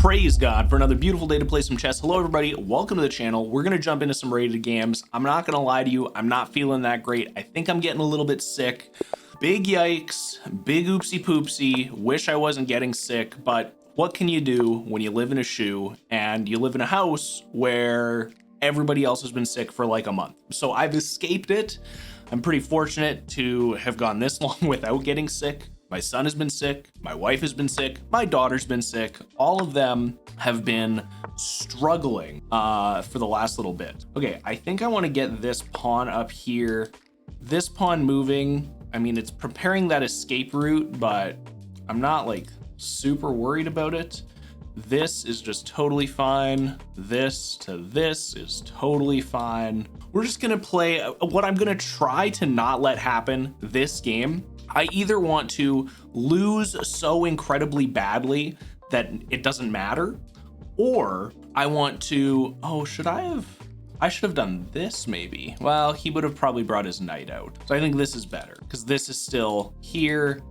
Praise God for another beautiful day to play some chess. Hello everybody, welcome to the channel. We're gonna jump into some rated games. I'm not gonna lie to you, I'm not feeling that great. I think I'm getting a little bit sick. Big yikes, big oopsie poopsie. Wish I wasn't getting sick, but what can you do when you live in a shoe and you live in a house where everybody else has been sick for like a month? So I've escaped it. I'm pretty fortunate to have gone this long without getting sick. My son has been sick, my wife has been sick, my daughter's been sick. All of them have been struggling for the last little bit. Okay, I think I want to get this pawn up here. This pawn moving, I mean, it's preparing that escape route, but I'm not like super worried about it. This is just totally fine. This to this is totally fine. We're just gonna play what I'm gonna try to not let happen this game. I either want to lose so incredibly badly that it doesn't matter, or I want to, I should have done this maybe. Well, he would have probably brought his knight out. So I think this is better because this is still here.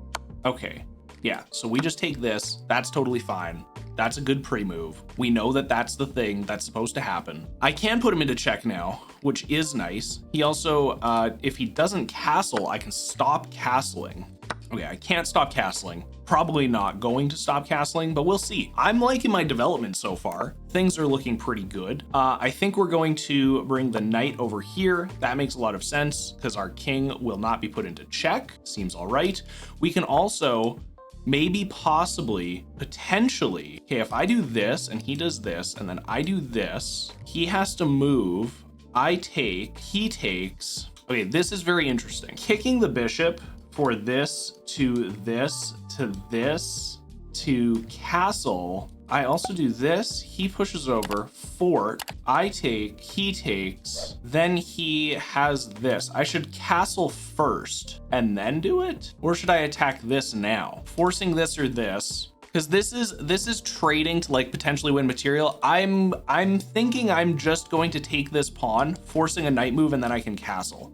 Okay, yeah, so we just take this, that's totally fine. That's a good pre-move. We know that that's the thing that's supposed to happen. I can put him into check now, which is nice. He also, if he doesn't castle, I can stop castling. Okay, I can't stop castling. Probably not going to stop castling, but we'll see. I'm liking my development so far. Things are looking pretty good. I think we're going to bring the knight over here. That makes a lot of sense because our king will not be put into check. Seems all right. We can also maybe, possibly, potentially, okay, if I do this and he does this and then I do this, he has to move, I take, he takes. Okay, this is very interesting. Kicking the bishop for this to this to this to castle. I also do this, he pushes over, fork, I take, he takes, then he has this. I should castle first and then do it? Or should I attack this now? Forcing this or this, because this is trading to like potentially win material. I'm thinking I'm just going to take this pawn, forcing a knight move, and then I can castle.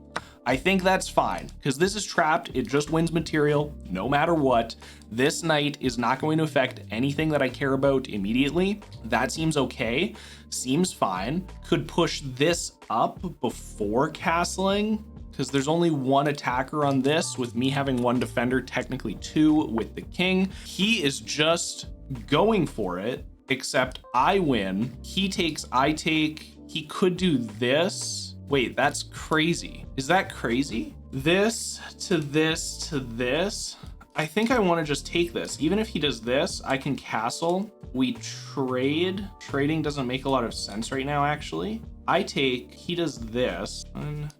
I think that's fine because this is trapped. It just wins material no matter what. This knight is not going to affect anything that I care about immediately. That seems okay. Seems fine. Could push this up before castling because there's only one attacker on this with me having one defender, technically two with the king. He is just going for it, except I win. He takes, I take. He could do this. Wait, that's crazy. Is that crazy? This to this to this. I think I want to just take this. Even if he does this, I can castle. We trade. Trading doesn't make a lot of sense right now, actually. I take, he does this. 1,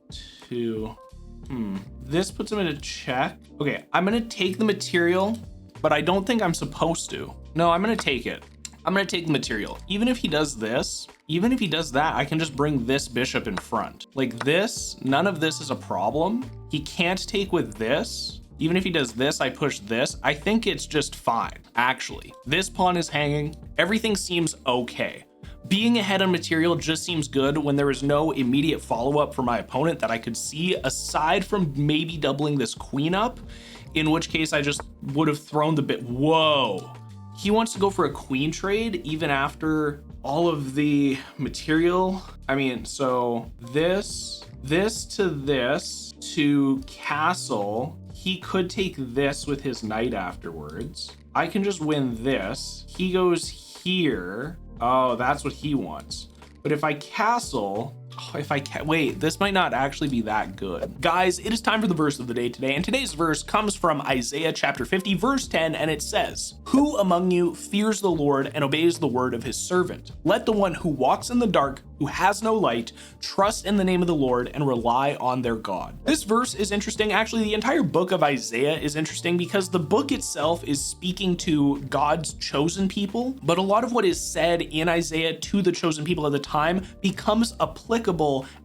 2, This puts him in a check. Okay, I'm gonna take the material, but I don't think I'm supposed to. No, I'm gonna take it. I'm gonna take the material. Even if he does this, even if he does that, I can just bring this bishop in front. Like this, none of this is a problem. He can't take with this. Even if he does this, I push this. I think it's just fine, actually. This pawn is hanging. Everything seems okay. Being ahead on material just seems good when there is no immediate follow-up for my opponent that I could see, aside from maybe doubling this queen up, in which case I just would have thrown the bit. Whoa. He wants to go for a queen trade even after all of the material. I mean, so this to this to castle. He could take this with his knight afterwards. I can just win this. He goes here. Oh, that's what he wants. But if I castle, wait, this might not actually be that good. Guys, it is time for the verse of the day today, and today's verse comes from Isaiah chapter 50, verse 10, and it says, "Who among you fears the Lord and obeys the word of his servant? Let the one who walks in the dark, who has no light, trust in the name of the Lord and rely on their God." This verse is interesting. Actually, the entire book of Isaiah is interesting because the book itself is speaking to God's chosen people, but a lot of what is said in Isaiah to the chosen people at the time becomes applicable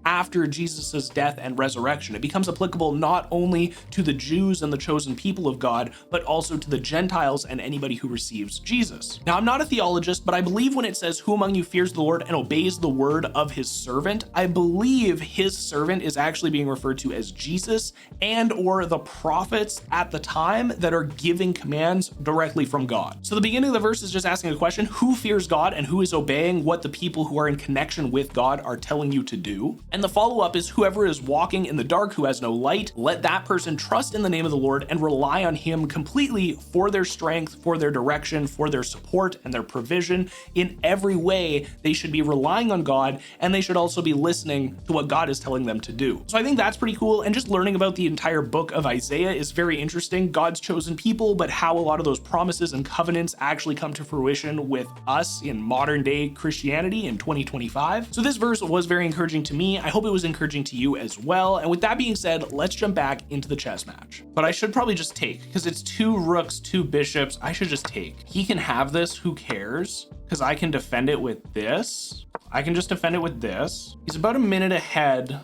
after Jesus's death and resurrection. It becomes applicable not only to the Jews and the chosen people of God, but also to the Gentiles and anybody who receives Jesus. Now, I'm not a theologist, but I believe when it says, "Who among you fears the Lord and obeys the word word of his servant. I believe his servant is actually being referred to as Jesus and or the prophets at the time that are giving commands directly from God. So the beginning of the verse is just asking a question: who fears God and who is obeying what the people who are in connection with God are telling you to do? And the follow-up is: whoever is walking in the dark, who has no light, let that person trust in the name of the Lord and rely on him completely for their strength, for their direction, for their support and their provision. In every way, they should be relying on God, and they should also be listening to what God is telling them to do. So I think that's pretty cool. And just learning about the entire book of Isaiah is very interesting. God's chosen people, but how a lot of those promises and covenants actually come to fruition with us in modern day Christianity in 2025. So this verse was very encouraging to me. I hope it was encouraging to you as well. And with that being said, let's jump back into the chess match. But I should probably just take, because it's 2 rooks, 2 bishops. I should just take. He can have this, who cares? Because I can defend it with this. I can just defend it with this. He's about a minute ahead.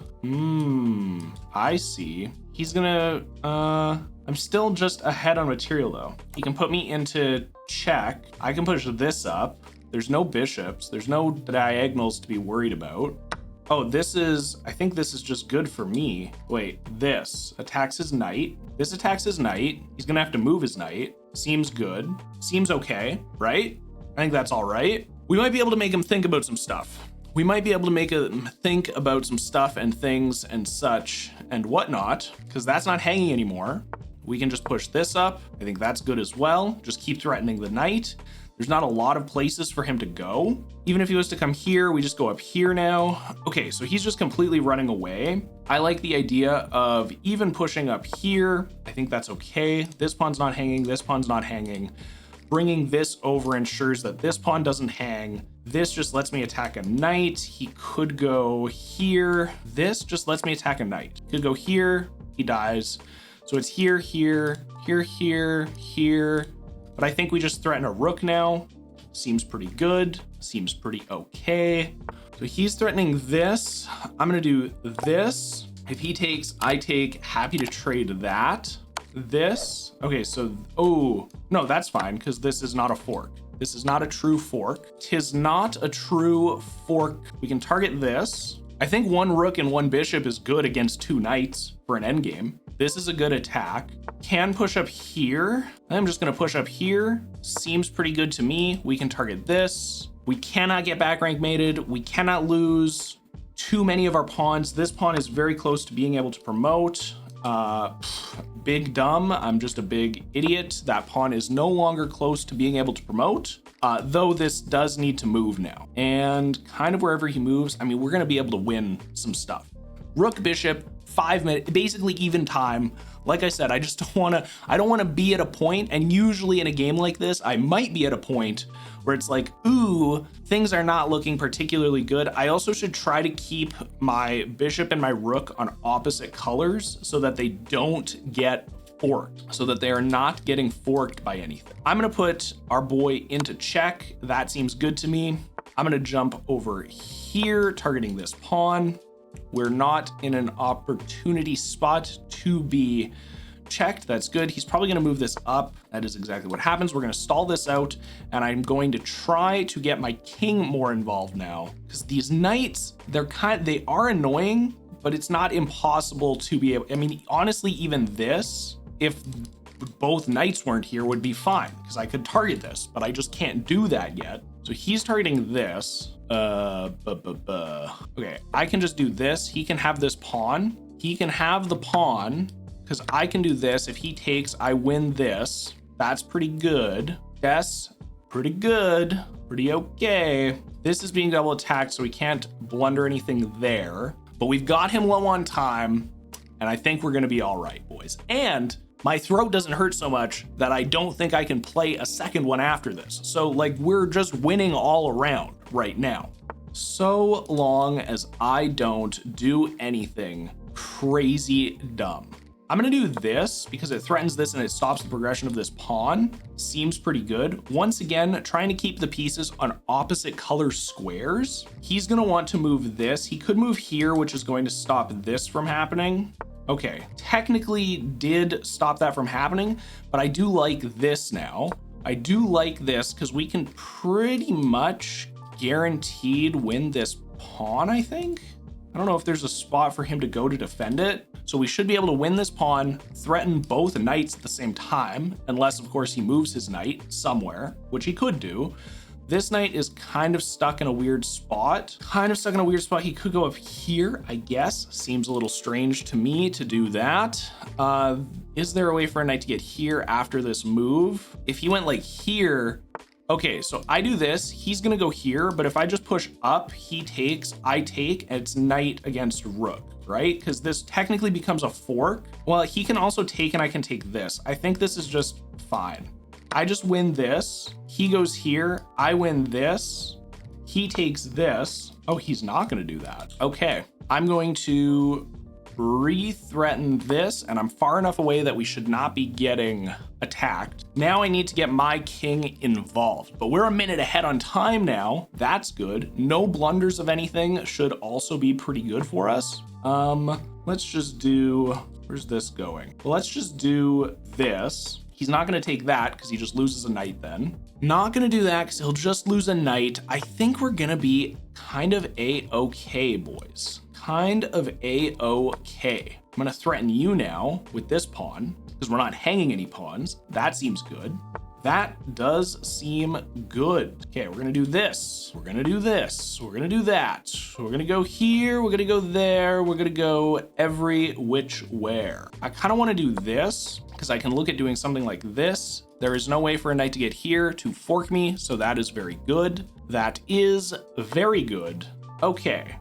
I see. He's gonna, I'm still just ahead on material though. He can put me into check. I can push this up. There's no bishops. There's no diagonals to be worried about. Oh, this is, I think this is just good for me. Wait, this attacks his knight. This attacks his knight. He's gonna have to move his knight. Seems good. Seems okay, right? I think that's all right. We might be able to make him think about some stuff. We might be able to make him think about some stuff and things and such and whatnot, because that's not hanging anymore. We can just push this up. I think that's good as well. Just keep threatening the knight. There's not a lot of places for him to go. Even if he was to come here, we just go up here now. Okay, so he's just completely running away. I like the idea of even pushing up here. I think that's okay. This pawn's not hanging. This pawn's not hanging. Bringing this over ensures that this pawn doesn't hang. This just lets me attack a knight. He could go here. This just lets me attack a knight. He could go here. He dies. So it's here, here, here, here, here. But I think we just threaten a rook now. Seems pretty good. Seems pretty okay. So he's threatening this. I'm gonna do this. If he takes, I take. Happy to trade that. This. Okay, so, oh, no, that's fine, because this is not a fork. This is not a true fork. Tis not a true fork. We can target this. I think 1 rook and 1 bishop is good against 2 knights for an endgame. This is a good attack. Can push up here. I'm just gonna push up here. Seems pretty good to me. We can target this. We cannot get back rank mated. We cannot lose too many of our pawns. This pawn is very close to being able to promote. Big dumb. I'm just a big idiot. That pawn is no longer close to being able to promote, though this does need to move now. And kind of wherever he moves, I mean, we're going to be able to win some stuff. Rook, bishop, 5 minutes, basically even time. Like I said, I don't want to be at a point, and usually in a game like this, I might be at a point where it's like, ooh, things are not looking particularly good. I also should try to keep my bishop and my rook on opposite colors so that they don't get forked, so that they are not getting forked by anything. I'm gonna put our boy into check. That seems good to me. I'm gonna jump over here, targeting this pawn. We're not in an opportunity spot to be checked. That's good. He's probably going to move this up. That is exactly what happens. We're going to stall this out, and I'm going to try to get my king more involved now, because these knights, they are annoying, but it's not impossible to be able. I mean, honestly, even this, if both knights weren't here, would be fine, because I could target this, but I just can't do that yet. So he's targeting this. Okay, I can just do this. He can have this pawn. He can have the pawn, because I can do this. If he takes, I win this. That's pretty good. Yes, pretty good. Pretty okay. This is being double attacked, so we can't blunder anything there. But we've got him low on time, and I think we're going to be all right, boys. And my throat doesn't hurt so much that I don't think I can play a second one after this. So, like, we're just winning all around right now. So long as I don't do anything crazy dumb. I'm gonna do this because it threatens this and it stops the progression of this pawn. Seems pretty good. Once again, trying to keep the pieces on opposite color squares. He's gonna want to move this. He could move here, which is going to stop this from happening. Okay, technically did stop that from happening, but I do like this now. I do like this because we can pretty much guaranteed win this pawn, I think. I don't know if there's a spot for him to go to defend it. So we should be able to win this pawn, threaten both knights at the same time, unless of course he moves his knight somewhere, which he could do. This knight is kind of stuck in a weird spot. He could go up here, I guess. Seems a little strange to me to do that. Is there a way for a knight to get here after this move? If he went like here, okay, so I do this, he's gonna go here, but if I just push up, he takes, I take, and it's knight against rook, right? Because this technically becomes a fork. Well, he can also take and I can take this. I think this is just fine. I just win this, he goes here, I win this, he takes this. Oh, he's not gonna do that. Okay, I'm going to re-threaten this, and I'm far enough away that we should not be getting attacked. Now I need to get my king involved, but we're a minute ahead on time now. That's good. No blunders of anything should also be pretty good for us. Let's just do, where's this going? Well, let's just do this. He's not going to take that because he just loses a knight then. Not going to do that because he'll just lose a knight. I think we're going to be kind of a-okay, boys. Kind of a-okay. I'm going to threaten you now with this pawn because we're not hanging any pawns. That seems good. That does seem good. Okay, we're going to do this. We're going to do this. We're going to do that. We're going to go here. We're going to go there. We're going to go every which where. I kind of want to do this because I can look at doing something like this. There is no way for a knight to get here to fork me, so that is very good. That is very good. Okay.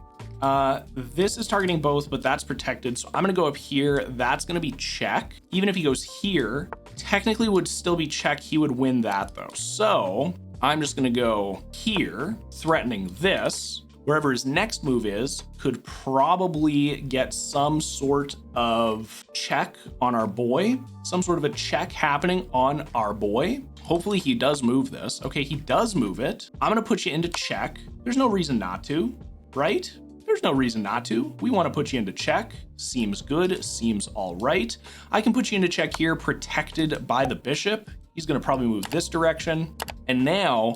This is targeting both, but that's protected. So I'm going to go up here. That's going to be check. Even if he goes here, technically would still be check. He would win that though. So I'm just going to go here, threatening this. Wherever his next move is, could probably get some sort of check on our boy. Some sort of a check happening on our boy. Hopefully he does move this. Okay, he does move it. I'm going to put you into check. There's no reason not to, right? There's no reason not to. We want to put you into check. Seems good, seems all right. I can put you into check here, protected by the bishop. He's going to probably move this direction. And now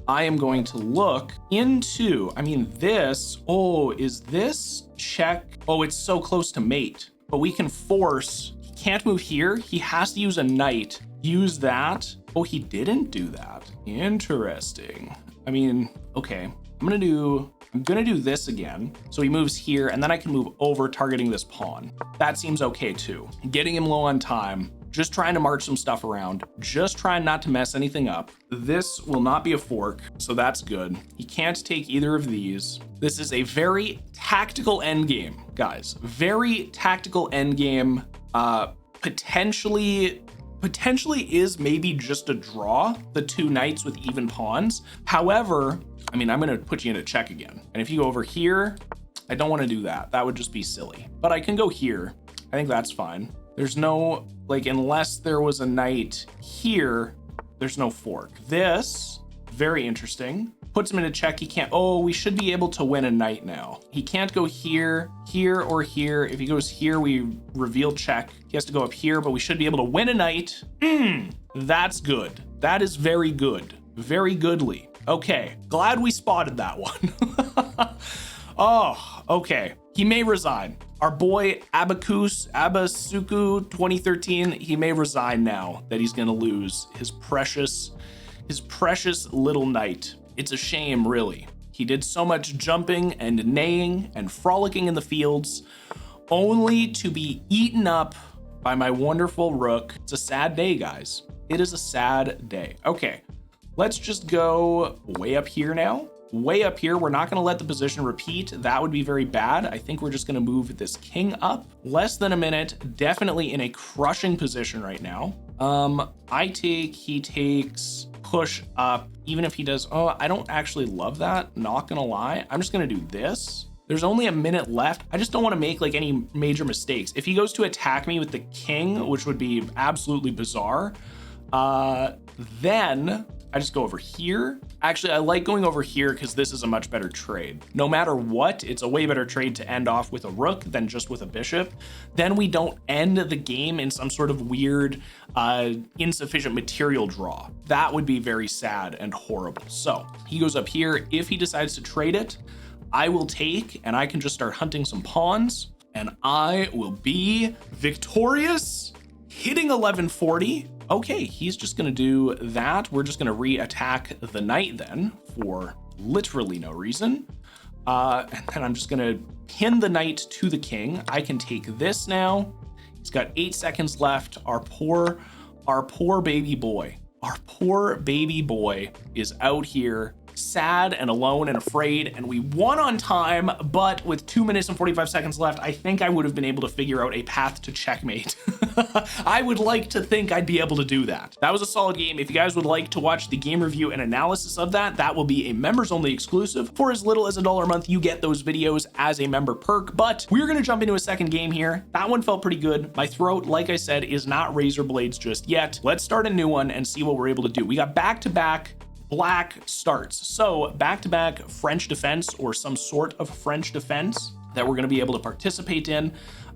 I am going to look into, this, oh, is this check? Oh, it's so close to mate, but we can force, he can't move here. He has to use a knight, use that. Oh, he didn't do that. Interesting. Okay, I'm gonna do this again. So he moves here and then I can move over targeting this pawn. That seems okay too. Getting him low on time, just trying to march some stuff around, just trying not to mess anything up. This will not be a fork, so that's good. He can't take either of these. This is a very tactical endgame, guys. Very tactical endgame. Potentially is maybe just a draw, the two knights with even pawns. However, I'm gonna put you into check again. And if you go over here, I don't wanna do that. That would just be silly. But I can go here. I think that's fine. There's no, unless there was a knight here, there's no fork. This, very interesting. Puts him into check. He can't, oh, we should be able to win a knight now. He can't go here, here, or here. If he goes here, we reveal check. He has to go up here, but we should be able to win a knight. That's good. That is very good. Very goodly. Okay, glad we spotted that one. Oh, okay. He may resign. Our boy Abasuku 2013, he may resign now that he's gonna lose his precious little knight. It's a shame, really. He did so much jumping and neighing and frolicking in the fields, only to be eaten up by my wonderful rook. It's a sad day, guys. It is a sad day. Okay, let's just go way up here now. Way up here, we're not going to let the position repeat. That would be very bad. I think we're just going to move this king up. Less than a minute, definitely in a crushing position right now. I take, he takes, push up. Even if he does, oh, I don't actually love that, not gonna lie. I'm just gonna do this. There's only a minute left. I just don't want to make any major mistakes. If he goes to attack me with the king, which would be absolutely bizarre, then I just go over here. Actually, I like going over here because this is a much better trade. No matter what, it's a way better trade to end off with a rook than just with a bishop. Then we don't end the game in some sort of weird, insufficient material draw. That would be very sad and horrible. So he goes up here. If he decides to trade it, I will take, and I can just start hunting some pawns, and I will be victorious, hitting 1140. Okay, he's just gonna do that. We're just gonna re-attack the knight then for literally no reason. And then I'm just gonna pin the knight to the king. I can take this now. He's got 8 seconds left. Our poor baby boy. Our poor baby boy is out here sad and alone and afraid, and we won on time, but with 2 minutes and 45 seconds left, I think I would have been able to figure out a path to checkmate. I would like to think I'd be able to do that. That was a solid game. If you guys would like to watch the game review and analysis of that, that will be a members only exclusive. For as little as $1 a month, you get those videos as a member perk, but we're gonna jump into a second game here. That one felt pretty good. My throat, like I said, is not razor blades just yet. Let's start a new one and see what we're able to do. We got back-to-back black starts. So back-to-back French defense, or some sort of French defense that we're going to be able to participate in.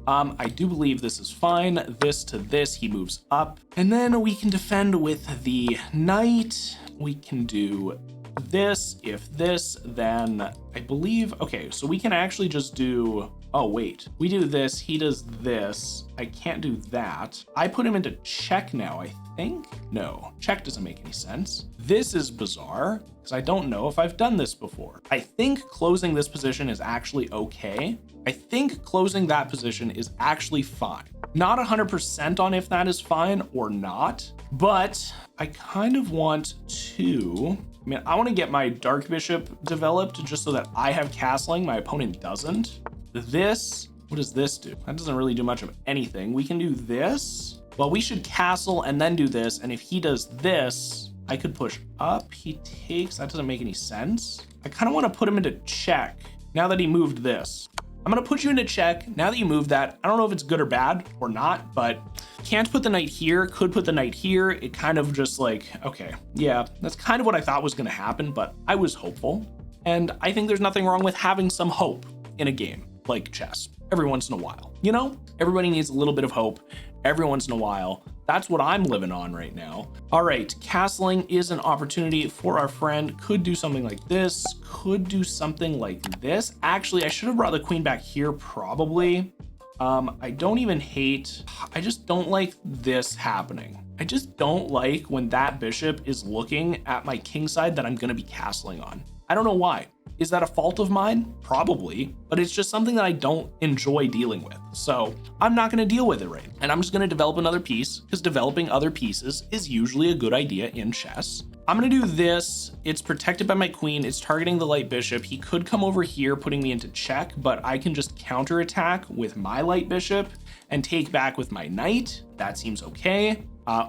I do believe this is fine. This to this, he moves up. And then we can defend with the knight. We can do this. If this, then I believe, okay, so we can actually just do, oh wait, we do this, he does this. I can't do that. I put him into check now, I think. No, check doesn't make any sense. This is bizarre because I don't know if I've done this before. I think closing this position is actually okay. I think closing that position is actually fine. Not 100% on if that is fine or not, but I kind of want to, I mean, I want to get my Dark Bishop developed just so that I have castling, my opponent doesn't. This, what does this do? That doesn't really do much of anything. We can do this. Well, we should castle and then do this. And if he does this, I could push up. He takes, that doesn't make any sense. I kind of want to put him into check now that he moved this. I'm going to put you into check now that you moved that. I don't know if it's good or bad or not, but can't put the knight here, could put the knight here. It kind of just like, okay, yeah, that's kind of what I thought was going to happen, but I was hopeful. And I think there's nothing wrong with having some hope in a game like chess every once in a while. You know, everybody needs a little bit of hope every once in a while. That's what I'm living on right now. All right, castling is an opportunity for our friend. Could do something like this, could do something like this. Actually, I should have brought the queen back here probably. I don't even hate, I just don't like this happening. I just don't like when that bishop is looking at my king side that I'm gonna be castling on. I don't know why. Is that a fault of mine? Probably, but it's just something that I don't enjoy dealing with. So I'm not gonna deal with it right. And I'm just gonna develop another piece because developing other pieces is usually a good idea in chess. I'm gonna do this. It's protected by my queen. It's targeting the light bishop. He could come over here, putting me into check, but I can just counterattack with my light bishop and take back with my knight. That seems okay.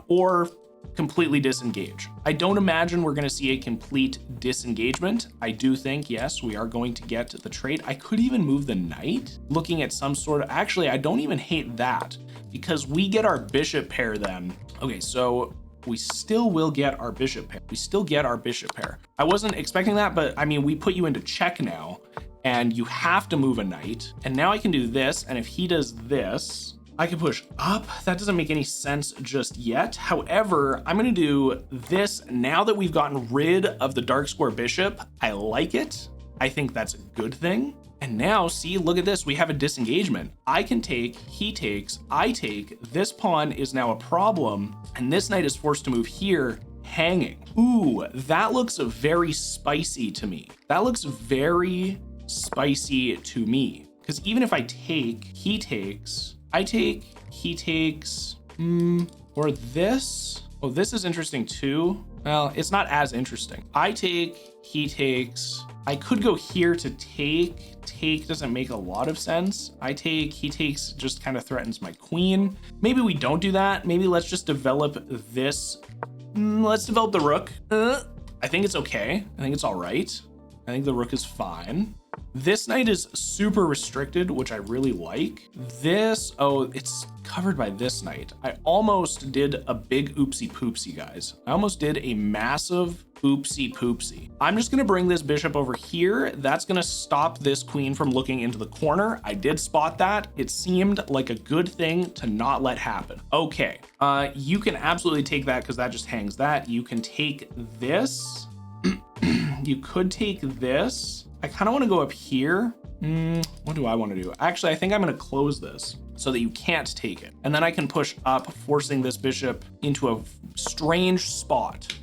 Or completely disengage. I don't imagine we're going to see a complete disengagement. I do think, yes, we are going to get the trade. I could even move the knight, looking at some sort of, actually, I don't even hate that because we get our bishop pair then. Okay, so we still will get our bishop pair. We still get our bishop pair. I wasn't expecting that, but I mean, we put you into check now and you have to move a knight. And now I can do this. And if he does this, I can push up. That doesn't make any sense just yet. However, I'm gonna do this now that we've gotten rid of the dark square bishop. I like it. I think that's a good thing. And now see, look at this. We have a disengagement. I can take, he takes, I take. This pawn is now a problem. And this knight is forced to move here, hanging. Ooh, that looks very spicy to me. That looks very spicy to me. Because even if I take, he takes, I take, he takes, or this. Oh, this is interesting too. Well, it's not as interesting. I take, he takes. I could go here to take. Take doesn't make a lot of sense. I take, he takes, just kind of threatens my queen. Maybe we don't do that. Maybe let's just develop this. Let's develop the rook. I think it's okay. I think it's all right. I think the rook is fine. This knight is super restricted, which I really like. This, oh, it's covered by this knight. I almost did a big oopsie poopsie, guys. I almost did a massive oopsie poopsie. I'm just gonna bring this bishop over here. That's gonna stop this queen from looking into the corner. I did spot that. It seemed like a good thing to not let happen. Okay, you can absolutely take that because that just hangs that. You can take this. You could take this. I kind of want to go up here. What do I want to do? Actually, I think I'm going to close this so that you can't take it. And then I can push up, forcing this bishop into a strange spot.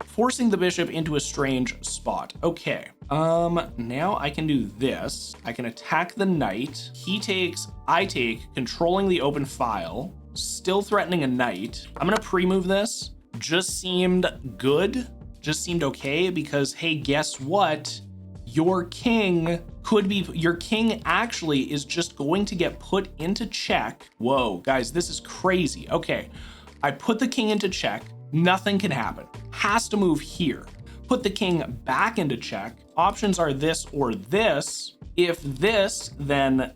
Forcing the bishop into a strange spot. Okay. Now I can do this. I can attack the knight. He takes, I take, controlling the open file, still threatening a knight. I'm going to pre-move this. Just seemed good. Just seemed okay because, hey, guess what? Your king could be, your king actually is just going to get put into check. Whoa, guys, this is crazy. Okay, I put the king into check. Nothing can happen. Has to move here. Put the king back into check. Options are this or this. If this, then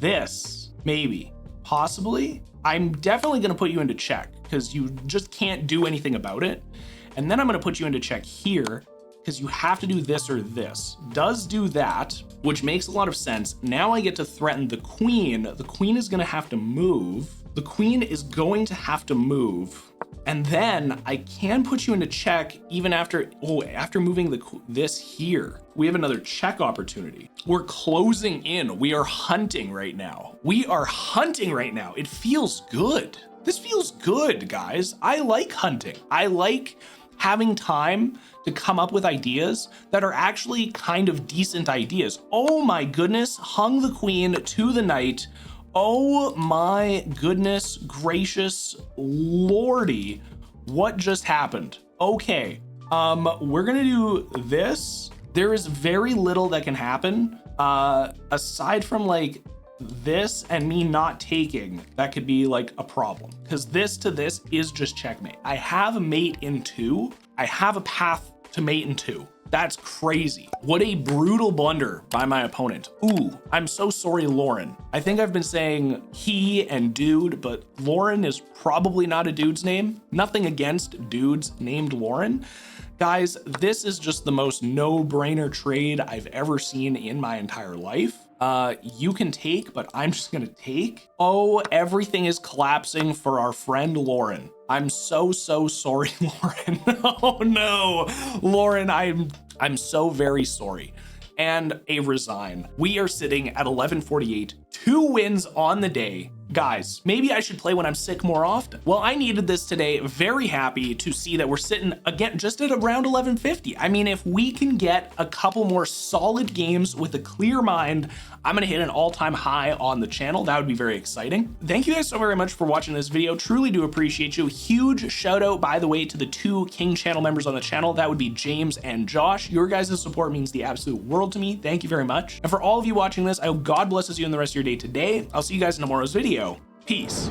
this, maybe, possibly. I'm definitely gonna put you into check because you just can't do anything about it. And then I'm gonna put you into check here because you have to do this or this. Does do that, which makes a lot of sense. Now I get to threaten the queen. The queen is gonna have to move. The queen is going to have to move. And then I can put you into check even after, after moving this here. We have another check opportunity. We're closing in. We are hunting right now. We are hunting right now. It feels good. This feels good, guys. I like hunting. I like having time to come up with ideas that are actually kind of decent ideas. Oh my goodness, hung the queen to the knight. Oh my goodness gracious lordy, what just happened? Okay, we're gonna do this. There is very little that can happen aside from like this and me not taking that could be like a problem, because this to this is just checkmate. I have a mate in 2. I have a path to mate in 2. That's crazy. What a brutal blunder by my opponent. Ooh, I'm so sorry, Lauren. I think I've been saying he and dude, but Lauren is probably not a dude's name. Nothing against dudes named Lauren. Guys, this is just the most no-brainer trade I've ever seen in my entire life. You can take, but I'm just gonna take. Oh, everything is collapsing for our friend Lauren. I'm so sorry, Lauren. Oh no, Lauren, I'm so very sorry. And a resign. We are sitting at 1148, 2 wins on the day. Guys, maybe I should play when I'm sick more often. Well, I needed this today. Very happy to see that we're sitting again just at around 1150. I mean, if we can get a couple more solid games with a clear mind, I'm gonna hit an all-time high on the channel. That would be very exciting. Thank you guys so very much for watching this video. Truly do appreciate you. Huge shout out, by the way, to the 2 King channel members on the channel. That would be James and Josh. Your guys' support means the absolute world to me. Thank you very much. And for all of you watching this, I hope God blesses you in the rest of your day today. I'll see you guys in tomorrow's video. Peace.